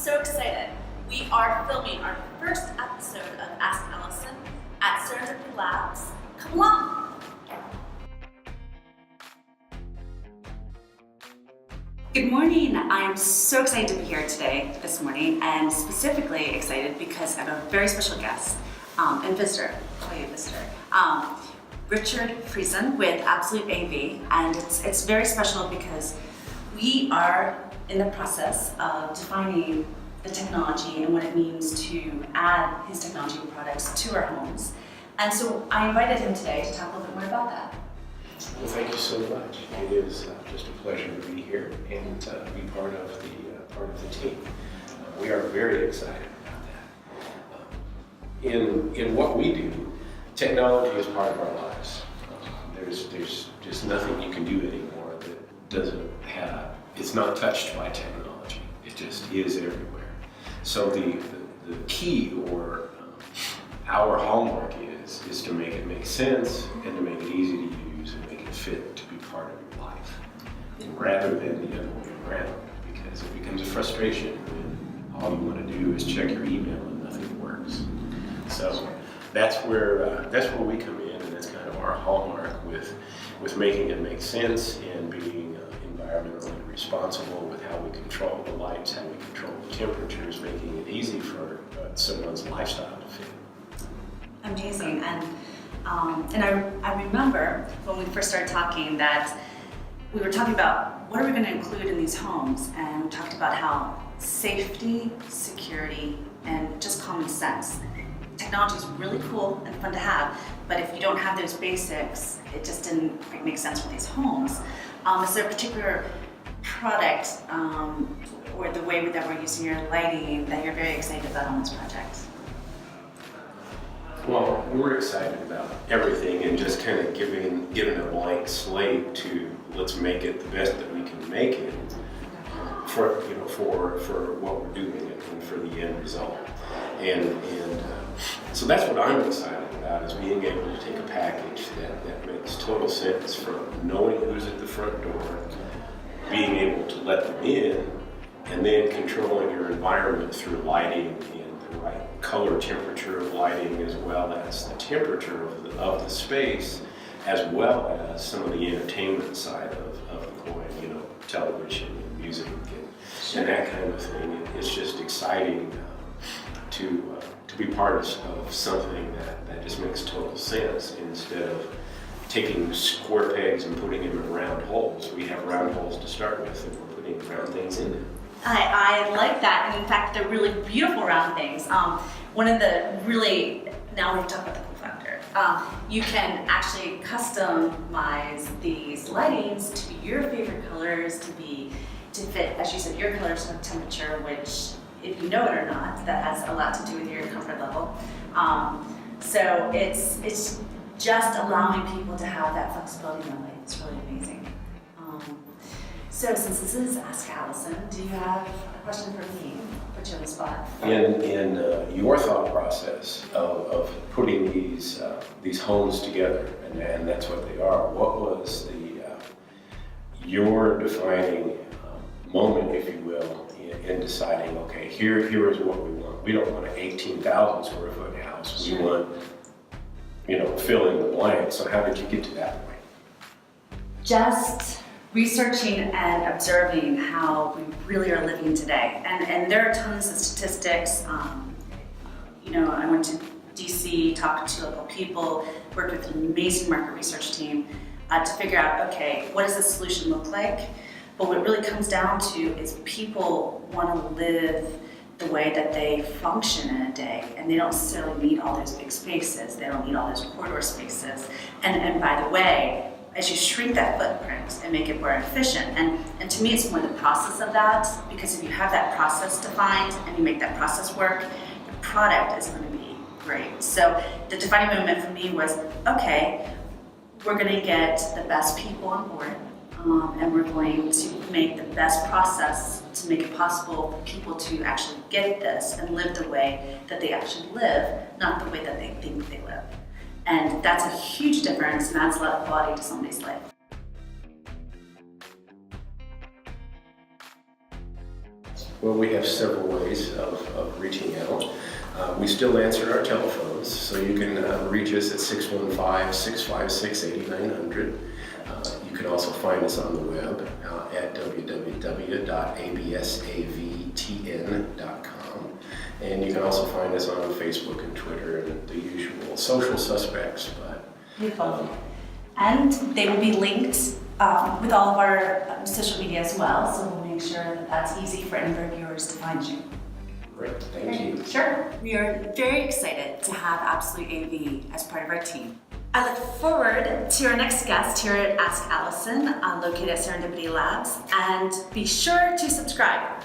so excited. We are filming our first episode of Ask Alison at Serendipity Labs. Come along. Good morning. I am so excited to be here this morning, and specifically excited because I have a very special guest and visitor. Richard Friesen with Absolute AV, and it's very special because we are in the process of defining the technology and what it means to add his technology products to our homes. And so I invited him today to talk a little bit more about that. Well, thank you so much. It is just a pleasure to be here and be part of the team. We are very excited about that. In what we do, technology is part of our lives. There's just nothing you can do anymore that doesn't have. It's not touched by technology. It just is everywhere. So the key, or our hallmark, is to make it make sense and to make it easy to use and make it fit to be part of your life, rather than the other way around. Because it becomes a frustration when all you want to do is check your email and nothing works. So that's where we come in, and that's kind of our hallmark with making it make sense and being environmentally responsible with how we control the lights, how we control the temperatures, making it easy for someone's lifestyle to fit. Amazing. And I remember when we first started talking that we were talking about what are we going to include in these homes, and we talked about how safety, security, and just common sense. Technology is really cool and fun to have, but if you don't have those basics, it just didn't quite make sense for these homes. Is there a particular product or the way that we're using your lighting that you're very excited about on this project? Well, we're excited about everything and just kind of giving a blank slate to let's make it the best that we can make it for what we're doing and for the end result. And so that's what I'm excited about, is being able to take a package that makes total sense, from knowing who's at the front door, being able to let them in, and then controlling your environment through lighting and the right color temperature of lighting, as well as the temperature of the space, as well as some of the entertainment side of the coin, television and music and that kind of thing. It's just exciting to be part of something that just makes total sense, instead of taking square pegs and putting them in round holes. We have round holes to start with, and we're putting round things in it. I like that, and in fact, they're really beautiful round things. One of the now we've talked about the cool factor. You can actually customize these lightings to be your favorite colors, to fit, as you said, your color temperature, which, if you know it or not, that has a lot to do with your comfort level. So it's just allowing people to have that flexibility in their life. It's really amazing. So since this is Ask Alison, do you have a question for me? Put you on the spot. In your thought process of putting these homes together, and that's what they are, what was your defining moment, if you will, in deciding, okay, here is what we want. We don't want an 18,000 square foot house. Sure. We want, fill in the blank. So how did you get to that point? Just researching and observing how we really are living today. And there are tons of statistics. I went to DC, talked to local people, worked with an amazing market research team to figure out, okay, what does the solution look like? But what it really comes down to is people want to live the way that they function in a day, and they don't necessarily need all those big spaces. They don't need all those corridor spaces. And by the way, as you shrink that footprint and make it more efficient, and to me it's more the process of that, because if you have that process defined and you make that process work, the product is going to be great. So the defining moment for me was, okay, we're going to get the best people on board, and we're going to make the best process to make it possible for people to actually get this and live the way that they actually live, not the way that they think they live. And that's a huge difference, and adds a lot of quality to somebody's life. Well, we have several ways of reaching out. We still answer our telephones, so you can reach us at 615-656-8900. You can also find us on the web at www.absavtn.com. And you can also find us on Facebook and Twitter and the usual social suspects. Beautiful. And they will be linked with all of our social media as well, so we'll make sure that that's easy for any of our viewers to find you. Great, thank you. Sure. We are very excited to have Absolute AV as part of our team. I look forward to our next guest here at Ask Alison, located at Serendipity Labs, and be sure to subscribe.